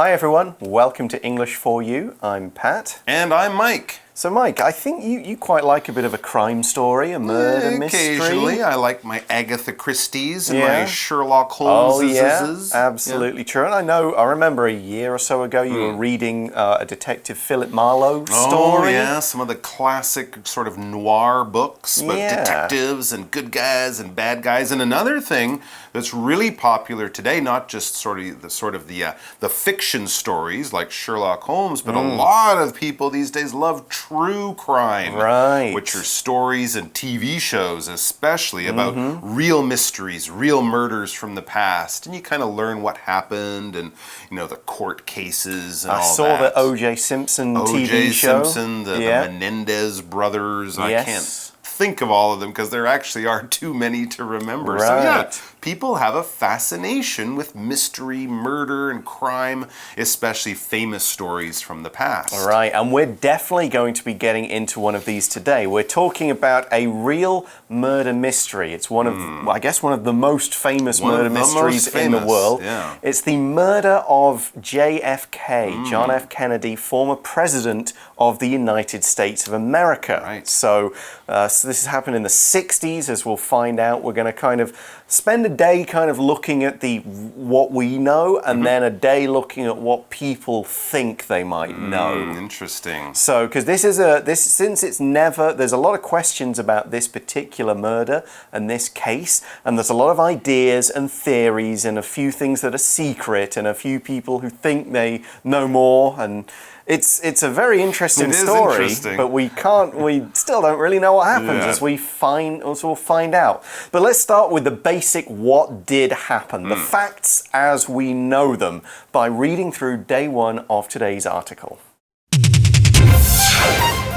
Hi everyone, welcome to English for You. I'm Pat. And I'm Mike. So Mike, I think you quite like a bit of a crime story, a murder mystery. Occasionally, I like my Agatha Christie's and my Sherlock Holmes. Oh yeah, absolutely true. And I remember a year or so ago you were reading a Detective Philip Marlowe story. Oh yeah, some of the classic sort of noir books about detectives and good guys and bad guys. And another thing that's really popular today, not just the fiction stories like Sherlock Holmes, but a lot of people these days love true crime, which are stories and TV shows especially about real mysteries, real murders from the past, and you kind of learn what happened and the court cases and all that. I saw the O.J. Simpson TV show. O.J. Simpson, the Menendez brothers. I can't think of all of them because there actually are too many to remember. So yeah, people have a fascination with mystery, murder, and crime, especially famous stories from the past. All right, and we're definitely going to be getting into one of these today. We're talking about a real murder mystery. It's one of, I guess, one of the most famous murder mysteries in the world. Yeah. It's the murder of JFK, John F. Kennedy, former president of the United States of America. Right. So this has happened in the 60s, as we'll find out. We're going to kind of spend a day kind of looking at what we know, and then a day looking at what people think they might know. Interesting. So, because there's a lot of questions about this particular murder and this case, and there's a lot of ideas and theories and a few things that are secret and a few people who think they know more, and it's a very interesting story, but we still don't really know what happens as we'll find out. But let's start with the basic what did happen, the facts as we know them, by reading through day one of today's article.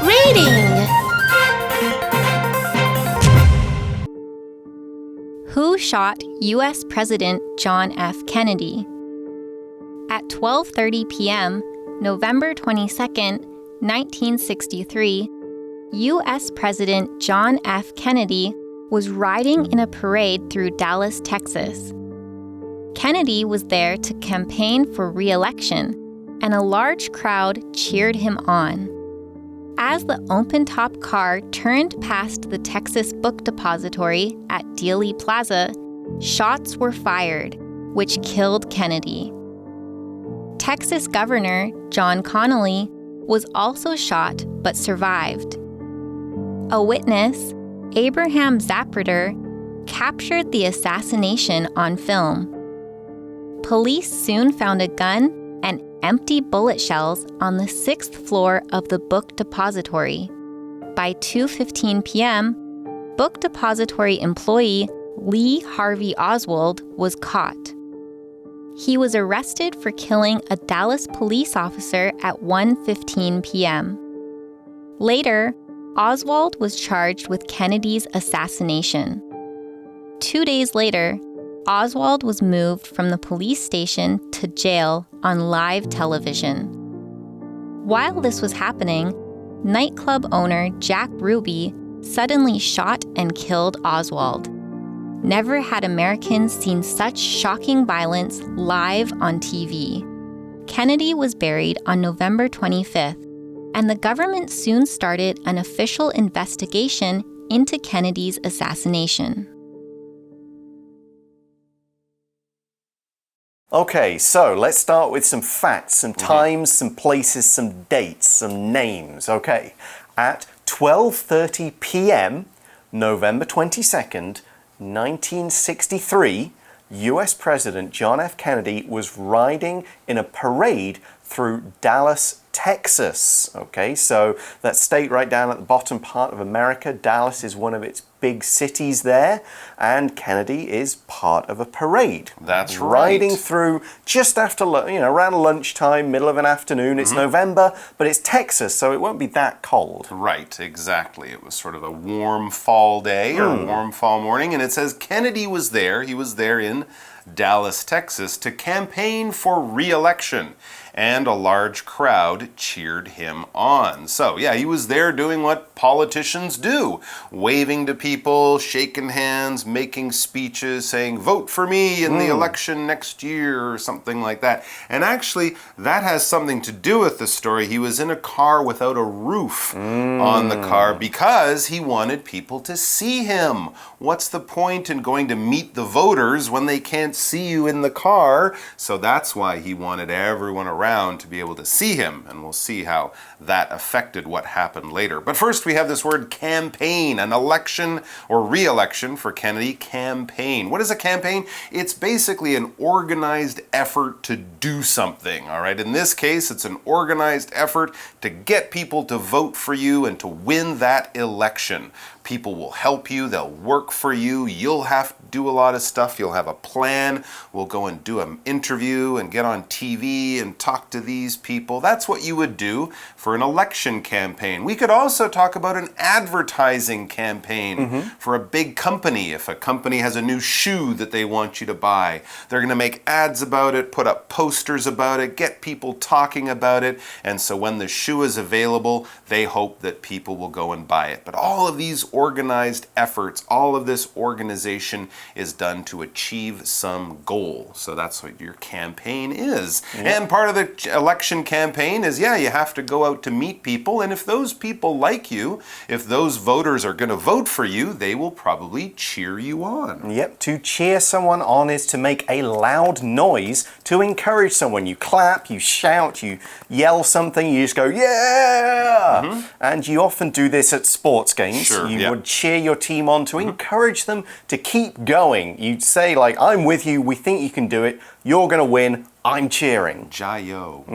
Reading. Who shot U.S. President John F. Kennedy? At 12:30 p.m., November 22nd, 1963, U.S. President John F. Kennedy was riding in a parade through Dallas, Texas. Kennedy was there to campaign for re-election, and a large crowd cheered him on. As the open-top car turned past the Texas Book Depository at Dealey Plaza, shots were fired, which killed Kennedy. Texas Governor John Connally was also shot but survived. A witness, Abraham Zapruder, captured the assassination on film. Police soon found a gun and empty bullet shells on the 6th floor of the book depository. By 2:15 p.m., book depository employee Lee Harvey Oswald was caught. He was arrested for killing a Dallas police officer at 1:15 p.m. Later, Oswald was charged with Kennedy's assassination. 2 days later, Oswald was moved from the police station to jail on live television. While this was happening, nightclub owner Jack Ruby suddenly shot and killed Oswald. Never had Americans seen such shocking violence live on TV. Kennedy was buried on November 25th, and the government soon started an official investigation into Kennedy's assassination. Okay, so let's start with some facts, some times, some places, some dates, some names. Okay, at 12:30 p.m., November 22nd, 1963, U.S. President John F. Kennedy was riding in a parade through Dallas, Texas. Okay, so that state right down at the bottom part of America. Dallas is one of its big cities there, and Kennedy is part of a parade. That's right. Riding through just after, around lunchtime, middle of an afternoon. It's November, but it's Texas, so it won't be that cold. Right, exactly. It was sort of a warm fall day or warm fall morning, and it says Kennedy was there. He was there in Dallas, Texas, to campaign for re-election. and a large crowd cheered him on. So, yeah, he was there doing what politicians do, waving to people, shaking hands, making speeches, saying, vote for me in the election next year, or something like that. And actually, that has something to do with the story. He was in a car without a roof on the car because he wanted people to see him. What's the point in going to meet the voters when they can't see you in the car? So that's why he wanted everyone around to be able to see him, and we'll see how that affected what happened later. But first we have this word campaign, an election or re-election for Kennedy. Campaign. What is a campaign? It's basically an organized effort to do something, all right? In this case, it's an organized effort to get people to vote for you and to win that election. People will help you, they'll work for you, you'll have to do a lot of stuff, you'll have a plan, we'll go and do an interview and get on TV and talk to these people. That's what you would do for an election campaign. We could also talk about an advertising campaign for a big company. If a company has a new shoe that they want you to buy, they're going to make ads about it, put up posters about it, get people talking about it, and so when the shoe is available, they hope that people will go and buy it. But all of these organized efforts, all of this organization is done to achieve some goal. So that's what your campaign is. And part of the election campaign is, yeah, you have to go out to meet people, and if those people like you, if those voters are going to vote for you, they will probably cheer you on. Yep, to cheer someone on is to make a loud noise to encourage someone. You clap, you shout, you yell something, you just go, yeah! And you often do this at sports games. Sure, you would cheer your team on to encourage them to keep going. You'd say, like, I'm with you, we think you can do it, you're going to win, I'm cheering. Jayo.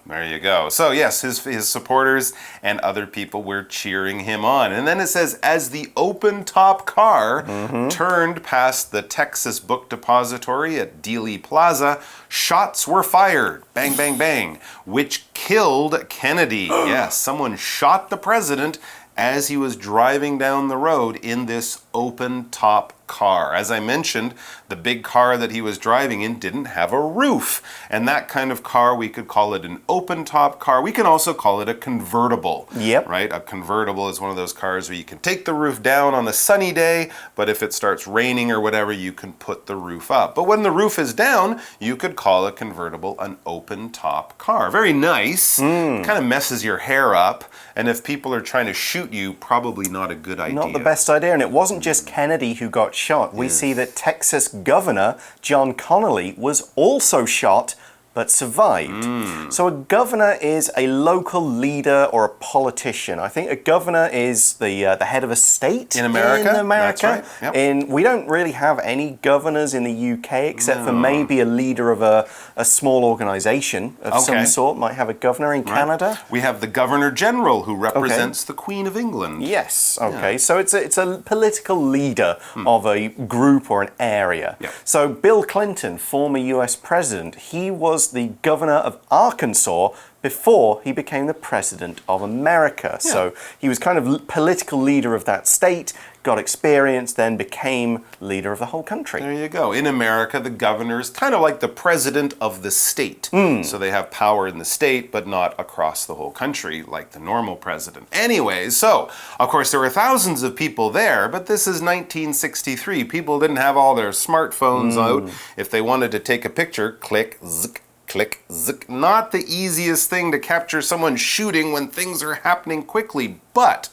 There you go. So yes, his supporters and other people were cheering him on. And then it says, as the open-top car turned past the Texas Book Depository at Dealey Plaza, shots were fired. Bang, bang, bang. Which killed Kennedy. Yes, someone shot the president as he was driving down the road in this open-top car. As I mentioned, the big car that he was driving in didn't have a roof. And that kind of car, we could call it an open-top car. We can also call it a convertible. Yep. Right? A convertible is one of those cars where you can take the roof down on a sunny day, but if it starts raining or whatever, you can put the roof up. But when the roof is down, you could call a convertible an open-top car. Very nice. Kind of messes your hair up. And if people are trying to shoot you, probably not a good idea. Not the best idea. And it wasn't just Kennedy who got shot. We see that Texas Governor John Connally was also shot but survived. So a governor is a local leader or a politician. I think a governor is the head of a state in America. That's right. Yep. We don't really have any governors in the UK except for maybe a leader of a small organization of some sort. Might have a governor in Canada. We have the Governor General who represents the Queen of England. Yes. Okay. So it's a political leader of a group or an area. Yep. So Bill Clinton, former US president, he was the governor of Arkansas before he became the president of America. So he was kind of political leader of that state, got experience, then became leader of the whole country. There you go. In America, the governor is kind of like the president of the state. So they have power in the state, but not across the whole country like the normal president. Anyways, so, of course, there were thousands of people there, but this is 1963. People didn't have all their smartphones out. If they wanted to take a picture, click, zik, click, zik. Not the easiest thing to capture someone shooting when things are happening quickly, but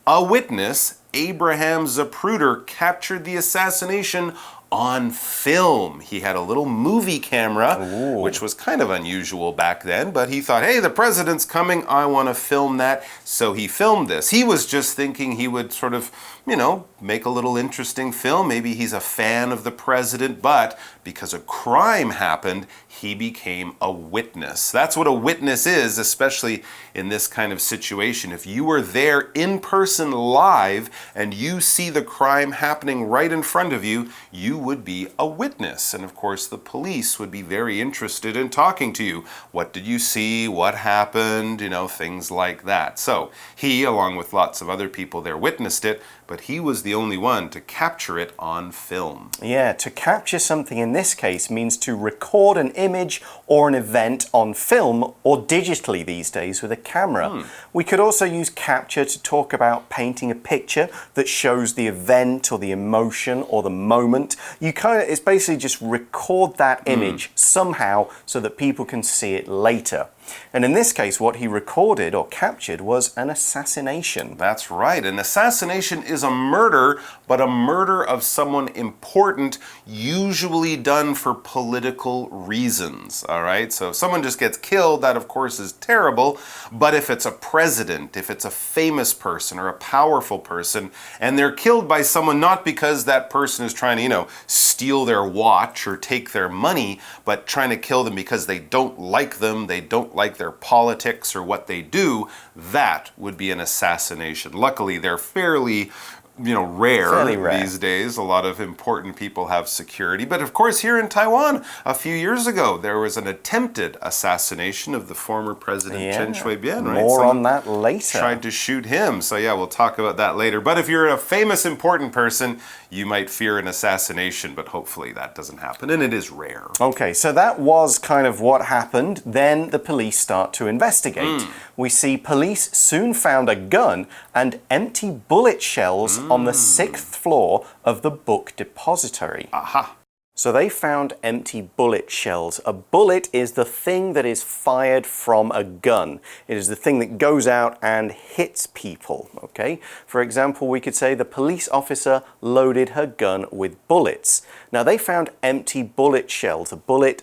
a witness, Abraham Zapruder, captured the assassination on film. He had a little movie camera, which was kind of unusual back then, but he thought, hey, the president's coming, I want to film that, so he filmed this. He was just thinking he would sort of, you know, make a little interesting film. Maybe he's a fan of the president, but because a crime happened, he became a witness. That's what a witness is, especially in this kind of situation. If you were there in person live and you see the crime happening right in front of you, you would be a witness. And of course, the police would be very interested in talking to you. What did you see? What happened? You know, things like that. So he, along with lots of other people there, witnessed it, but he was the only one to capture it on film. Yeah, to capture something in this case means to record an image or an event on film or digitally these days with a camera. We could also use capture to talk about painting a picture that shows the event or the emotion or the moment. It's basically just record that image somehow so that people can see it later. And in this case, what he recorded or captured was an assassination. That's right. An assassination is a murder, but a murder of someone important, usually done for political reasons. All right? So if someone just gets killed, that of course is terrible. But if it's a president, if it's a famous person or a powerful person, and they're killed by someone not because that person is trying to, steal their watch or take their money, but trying to kill them because they don't like them, they don't like their politics or what they do, that would be an assassination. Luckily, they're fairly rare these days. A lot of important people have security. But of course, here in Taiwan, a few years ago, there was an attempted assassination of the former president Chen Shui-bian. Right? More on that later. Tried to shoot him. So yeah, we'll talk about that later. But if you're a famous, important person, you might fear an assassination, but hopefully that doesn't happen, and it is rare. Okay, so that was kind of what happened. Then the police start to investigate. We see police soon found a gun and empty bullet shells on the 6th floor of the book depository. Aha. So they found empty bullet shells. A bullet is the thing that is fired from a gun. It is the thing that goes out and hits people, okay? For example, we could say the police officer loaded her gun with bullets. Now they found empty bullet shells. A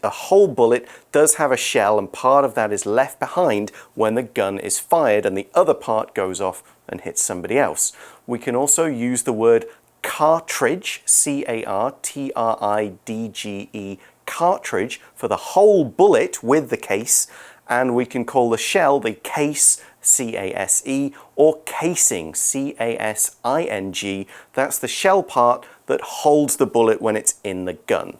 whole bullet does have a shell, and part of that is left behind when the gun is fired and the other part goes off and hits somebody else. We can also use the word cartridge, C-A-R-T-R-I-D-G-E, cartridge, for the whole bullet with the case, and we can call the shell the case, C-A-S-E, or casing, C-A-S-I-N-G. That's the shell part that holds the bullet when it's in the gun.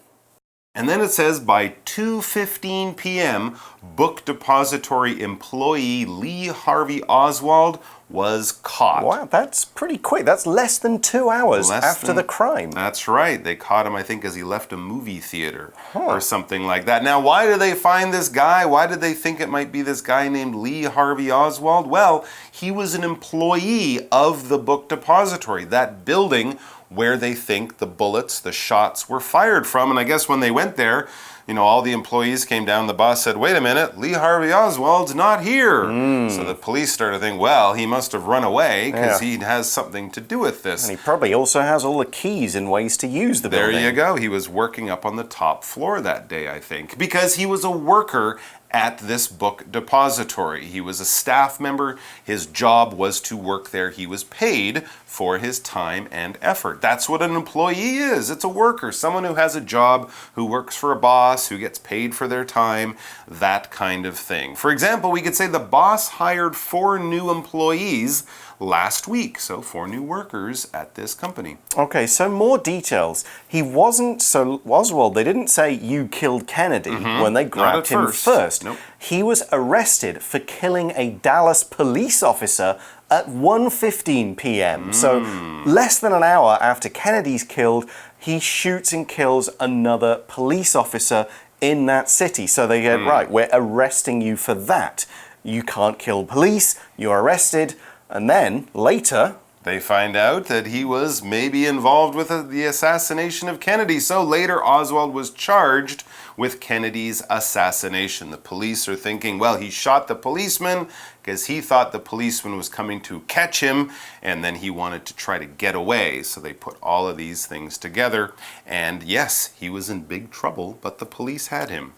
And then it says by 2:15 p.m., book depository employee Lee Harvey Oswald was caught. Wow, that's pretty quick. That's less than 2 hours after the crime. That's right. They caught him, I think, as he left a movie theater or something like that. Now, why did they find this guy? Why did they think it might be this guy named Lee Harvey Oswald? Well, he was an employee of the book depository, that building where they think the bullets, the shots were fired from. And I guess when they went there, all the employees came down, the boss said, wait a minute, Lee Harvey Oswald's not here. So the police started thinking, well, he must have run away because he has something to do with this. And he probably also has all the keys and ways to use the building. There you go. He was working up on the top floor that day, I think, because he was a worker at this book depository. He was a staff member. His job was to work there. He was paid for his time and effort. That's what an employee is. It's a worker, someone who has a job, who works for a boss, who gets paid for their time, that kind of thing. For example, we could say the boss hired 4 new employees last week. So 4 new workers at this company. Okay, so more details. He wasn't, so Oswald, they didn't say you killed Kennedy when they grabbed him first. Nope. He was arrested for killing a Dallas police officer at 1:15 p.m. So less than an hour after Kennedy's killed, he shoots and kills another police officer in that city. So they get, right, we're arresting you for that. You can't kill police, you're arrested. And then, later, they find out that he was maybe involved with the assassination of Kennedy. So later, Oswald was charged with Kennedy's assassination. The police are thinking, well, he shot the policeman because he thought the policeman was coming to catch him, and then he wanted to try to get away. So they put all of these things together. And yes, he was in big trouble, but the police had him.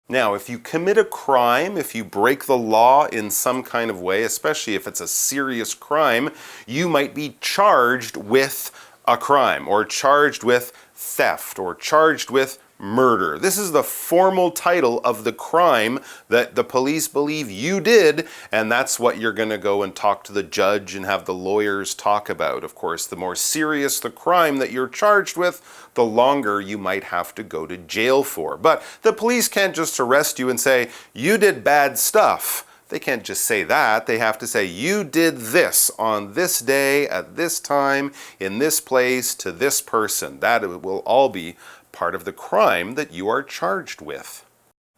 Now, if you commit a crime, if you break the law in some kind of way, especially if it's a serious crime, you might be charged with a crime, or charged with theft, or charged with murder. This is the formal title of the crime that the police believe you did, and that's what you're going to go and talk to the judge and have the lawyers talk about. Of course, the more serious the crime that you're charged with, the longer you might have to go to jail for. But the police can't just arrest you and say, you did bad stuff. they can't just say that. They have to say, you did this on this day, at this time, in this place, to this person. That will all be part of the crime that you are charged with.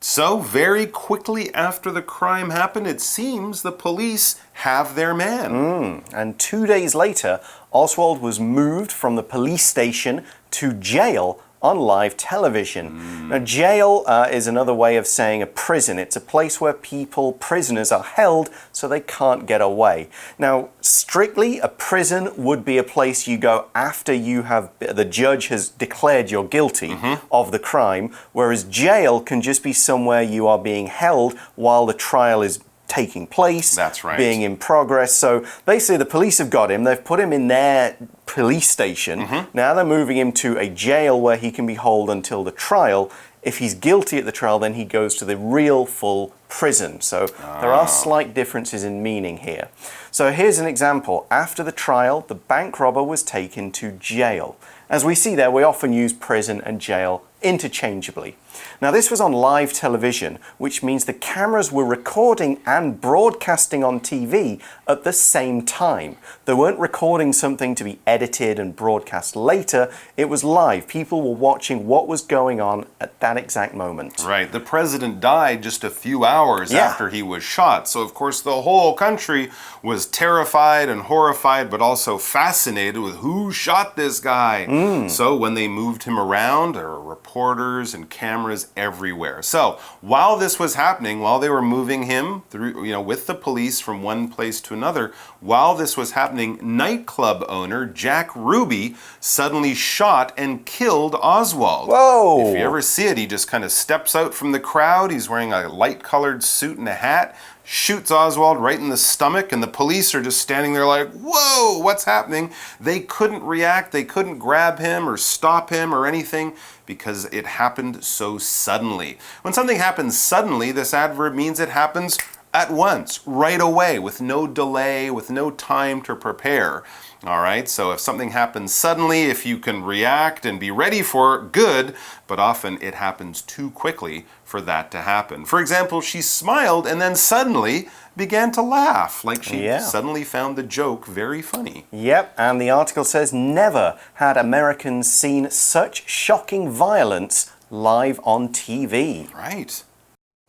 So, very quickly after the crime happened, it seems the police have their man. And 2 days later, Oswald was moved from the police station to jail on live television. Now, jail is another way of saying a prison. It's a place where prisoners are held so they can't get away. Now, strictly, a prison would be a place you go after the judge has declared you're guilty of the crime, whereas jail can just be somewhere you are being held while the trial is taking place, That's right. being in progress. So basically the police have got him, they've put him in their police station. Now they're moving him to a jail where he can be held until the trial. If he's guilty at the trial, then he goes to the real full prison. So there are slight differences in meaning here. So here's an example. After the trial, the bank robber was taken to jail. As we see there, we often use prison and jail interchangeably. Now this was on live television, which means the cameras were recording and broadcasting on TV at the same time. They weren't recording something to be edited and broadcast later. It was live. People were watching what was going on at that exact moment. Right. The president died just a few hours after he was shot. So, of course, the whole country was terrified and horrified, but also fascinated with who shot this guy. So when they moved him around, there were reporters and cameras everywhere. So while this was happening, while they were moving him through, with the police from one place to another, while this was happening, nightclub owner Jack Ruby suddenly shot and killed Oswald. Whoa! If you ever see it, he just kind of steps out from the crowd. He's wearing a light-colored suit and a hat, shoots Oswald right in the stomach, and the police are just standing there like, whoa, what's happening? They couldn't react, they couldn't grab him or stop him or anything because it happened so suddenly. When something happens suddenly, this adverb means it happens at once, right away, with no delay, with no time to prepare. All right, so if something happens suddenly, if you can react and be ready for it, good, but often it happens too quickly for that to happen. For example, she smiled and then suddenly began to laugh, like she suddenly found the joke very funny. Yep, and the article says, never had Americans seen such shocking violence live on TV. Right.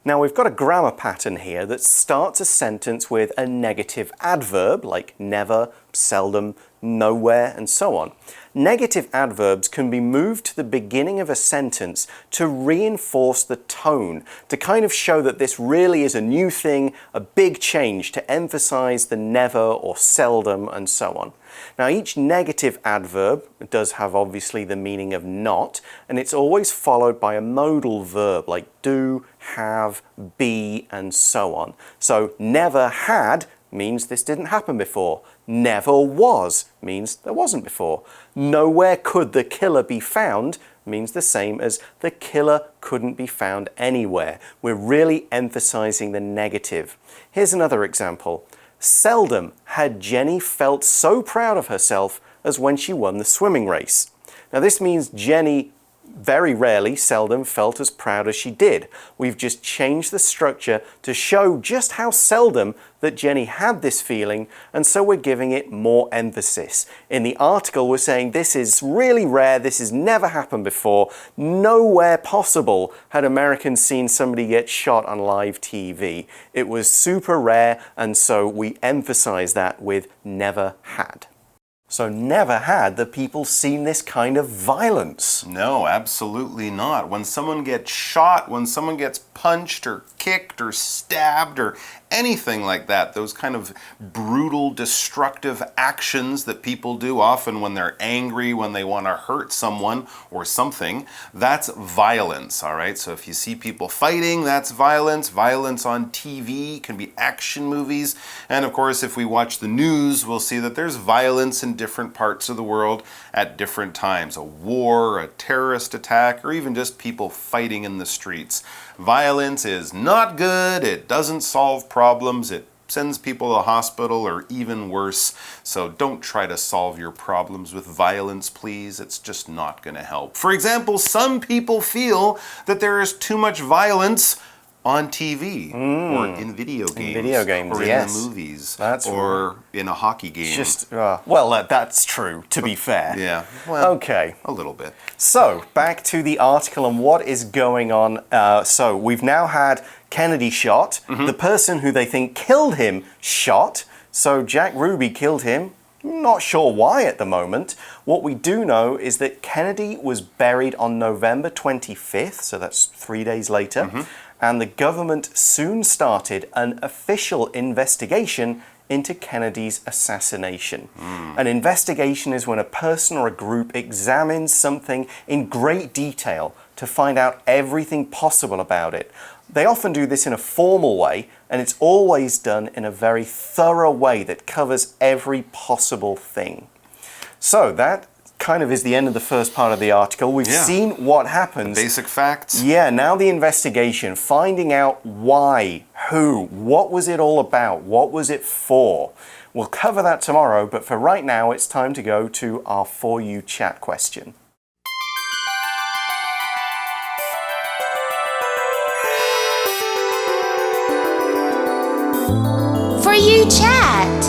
Now we've got a grammar pattern here that starts a sentence with a negative adverb like never, seldom, nowhere, and so on. Negative adverbs can be moved to the beginning of a sentence to reinforce the tone, to kind of show that this really is a new thing, a big change, to emphasize the never or seldom and so on. Now each negative adverb does have obviously the meaning of not, and it's always followed by a modal verb like do, have, be, and so on. So never had means this didn't happen before. Never was means there wasn't before. Nowhere could the killer be found means the same as the killer couldn't be found anywhere. We're really emphasizing the negative. Here's another example. Seldom had Jenny felt so proud of herself as when she won the swimming race. Now this means Jenny very rarely, seldom, felt as proud as she did. We've just changed the structure to show just how seldom that Jenny had this feeling, and so we're giving it more emphasis. In the article, we're saying this is really rare, this has never happened before. Nowhere possible had Americans seen somebody get shot on live TV. It was super rare, and so we emphasize that with never had. So never had the people seen this kind of violence. No, absolutely not. When someone gets shot, when someone gets punched or kicked or stabbed or anything like that, those kind of brutal, destructive actions that people do often when they're angry, when they want to hurt someone or something, that's violence, all right? So if you see people fighting, that's violence. Violence on TV can be action movies. And of course, if we watch the news, we'll see that there's violence in different parts of the world at different times. A war, a terrorist attack, or even just people fighting in the streets. Violence is not good. It doesn't solve problems. It sends people to the hospital or even worse. So don't try to solve your problems with violence, please. It's just not going to help. For example, some people feel that there is too much violence on TV or in video games. Or yes. in the movies. That's or in a hockey game. That's true, to be fair. Yeah. Well, okay. A little bit. So, back to the article and what is going on. So, we've now had Kennedy shot, the person who they think killed him shot. So, Jack Ruby killed him. Not sure why at the moment. What we do know is that Kennedy was buried on November 25th, so that's 3 days later, and the government soon started an official investigation into Kennedy's assassination. An investigation is when a person or a group examines something in great detail to find out everything possible about it. They often do this in a formal way, and it's always done in a very thorough way that covers every possible thing. So that kind of is the end of the first part of the article. We've seen what happens. The basic facts. Yeah, now the investigation, finding out why, who, what was it all about, what was it for. We'll cover that tomorrow, but for right now, it's time to go to our For You chat question. For You chat.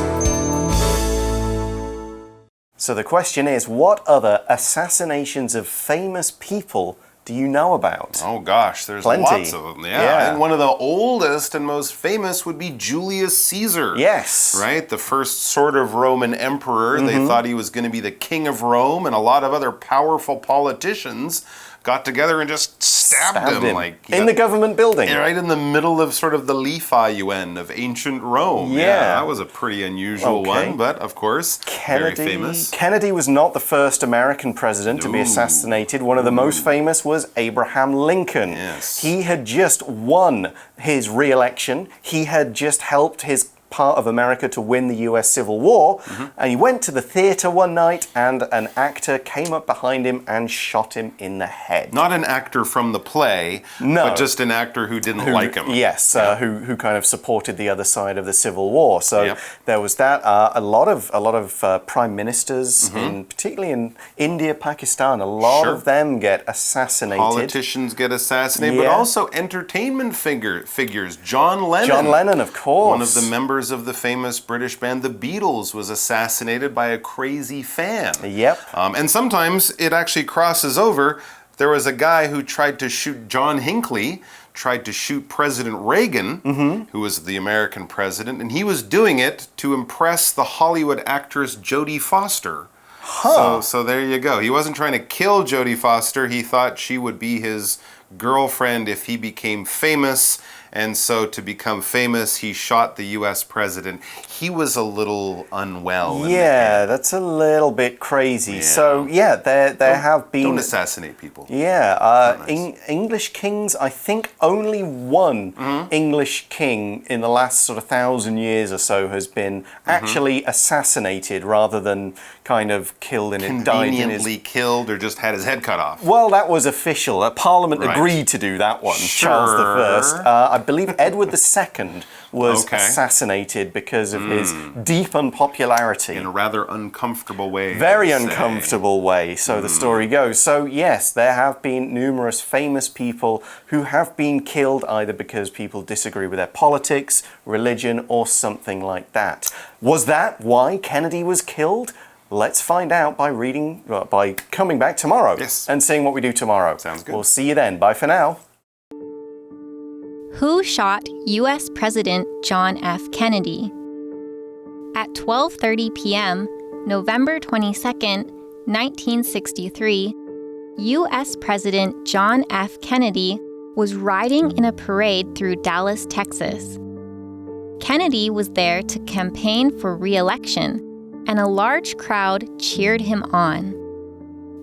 So the question is, what other assassinations of famous people do you know about? Oh gosh, there's Plenty. Lots of them. Yeah. And one of the oldest and most famous would be Julius Caesar. Yes. Right? The first sort of Roman emperor. They thought he was going to be the king of Rome, and a lot of other powerful politicians got together and just stabbed him. Like, in the government building. Right in the middle of sort of the Leaf-Yuen of ancient Rome. Yeah. That was a pretty unusual one, but of course, very famous. Kennedy was not the first American president to be assassinated. One of the most famous was Abraham Lincoln. Yes. He had just won his re-election. He had just helped his part of America to win the US Civil War, and he went to the theater one night and an actor came up behind him and shot him in the head. Not an actor from the play, but just an actor who didn't like him. Yes, who kind of supported the other side of the Civil War. So there was that. A lot of prime ministers, particularly in India, Pakistan, a lot of them get assassinated. Politicians get assassinated, but also entertainment figures. John Lennon. John Lennon, of course. One of the members of the famous British band The Beatles was assassinated by a crazy fan. Yep. And sometimes it actually crosses over. There was a guy who tried to shoot John Hinckley, tried to shoot President Reagan, who was the American president, and he was doing it to impress the Hollywood actress Jodie Foster. So there you go. He wasn't trying to kill Jodie Foster. He thought she would be his girlfriend if he became famous. And so to become famous, he shot the U.S. president. He was a little unwell. Yeah, that's a little bit crazy. Yeah. So, yeah, there have been... Don't assassinate people. Yeah, English kings, I think only one English king in the last sort of 1,000 years or so has been actually assassinated rather than kind of killed and it died in his... Conveniently killed or just had his head cut off. Well, that was official. Parliament agreed to do that one. Charles I believe Edward II was assassinated because of his deep unpopularity. In a rather uncomfortable way. Very uncomfortable way, so the story goes. So yes, there have been numerous famous people who have been killed either because people disagree with their politics, religion, or something like that. Was that why Kennedy was killed? Let's find out by coming back tomorrow and seeing what we do tomorrow. Sounds good. We'll see you then. Bye for now. Who shot U.S. President John F. Kennedy? At 12:30 p.m., November 22nd, 1963, U.S. President John F. Kennedy was riding in a parade through Dallas, Texas. Kennedy was there to campaign for re-election, and a large crowd cheered him on.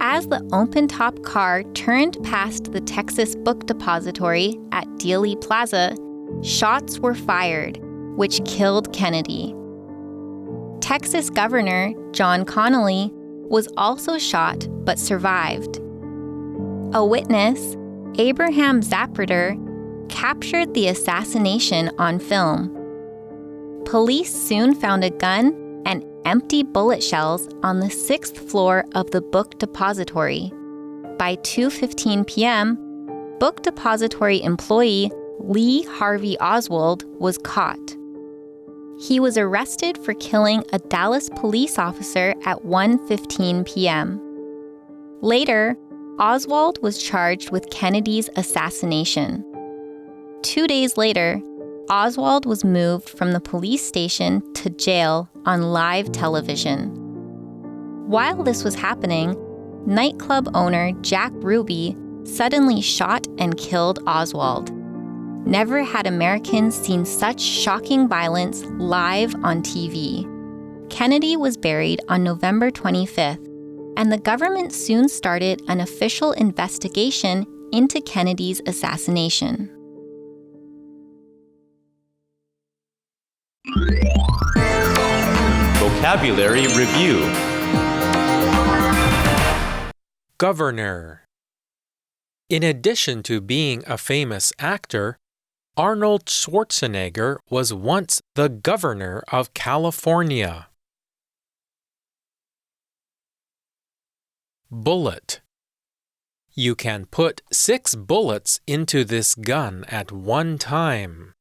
As the open-top car turned past the Texas Book Depository at Dealey Plaza, shots were fired, which killed Kennedy. Texas Governor John Connally was also shot but survived. A witness, Abraham Zapruder, captured the assassination on film. Police soon found a gun and empty bullet shells on the 6th floor of the book depository. By 2:15 p.m., book depository employee Lee Harvey Oswald was caught. He was arrested for killing a Dallas police officer at 1:15 p.m. Later, Oswald was charged with Kennedy's assassination. 2 days later, Oswald was moved from the police station to jail on live television. While this was happening, nightclub owner Jack Ruby suddenly shot and killed Oswald. Never had Americans seen such shocking violence live on TV. Kennedy was buried on November 25th, and the government soon started an official investigation into Kennedy's assassination. Vocabulary Review. Governor. In addition to being a famous actor, Arnold Schwarzenegger was once the governor of California. Bullet. You can put 6 bullets into this gun at one time.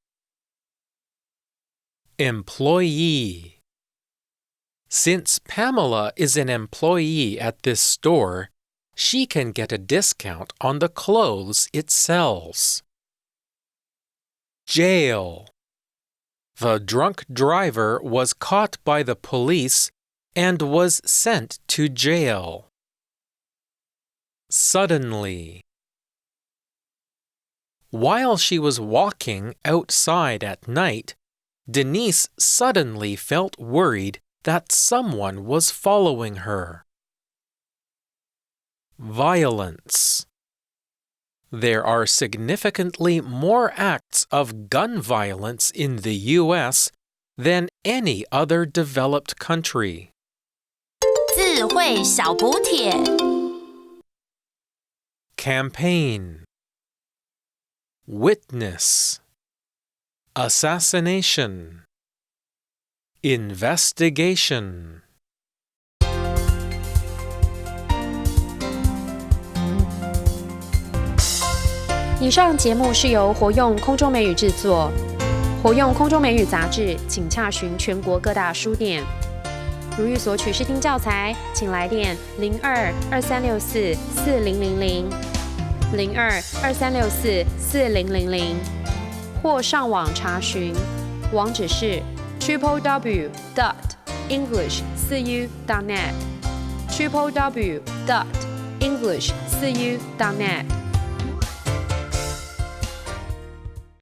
Employee. Since Pamela is an employee at this store, she can get a discount on the clothes it sells. Jail. The drunk driver was caught by the police and was sent to jail. Suddenly. While she was walking outside at night, Denise suddenly felt worried that someone was following her. Violence. There are significantly more acts of gun violence in the U.S. than any other developed country. 智慧小补帖 Campaign. Witness. Assassination. Investigation. 以上节目是由活用空中美语制作，活用空中美语杂志，请洽询全国各大书店。如欲索取试听教材，请来电02-2364-4000 02-2364-4000，或上网查询，网址是 www.english4u.net www.english4u.net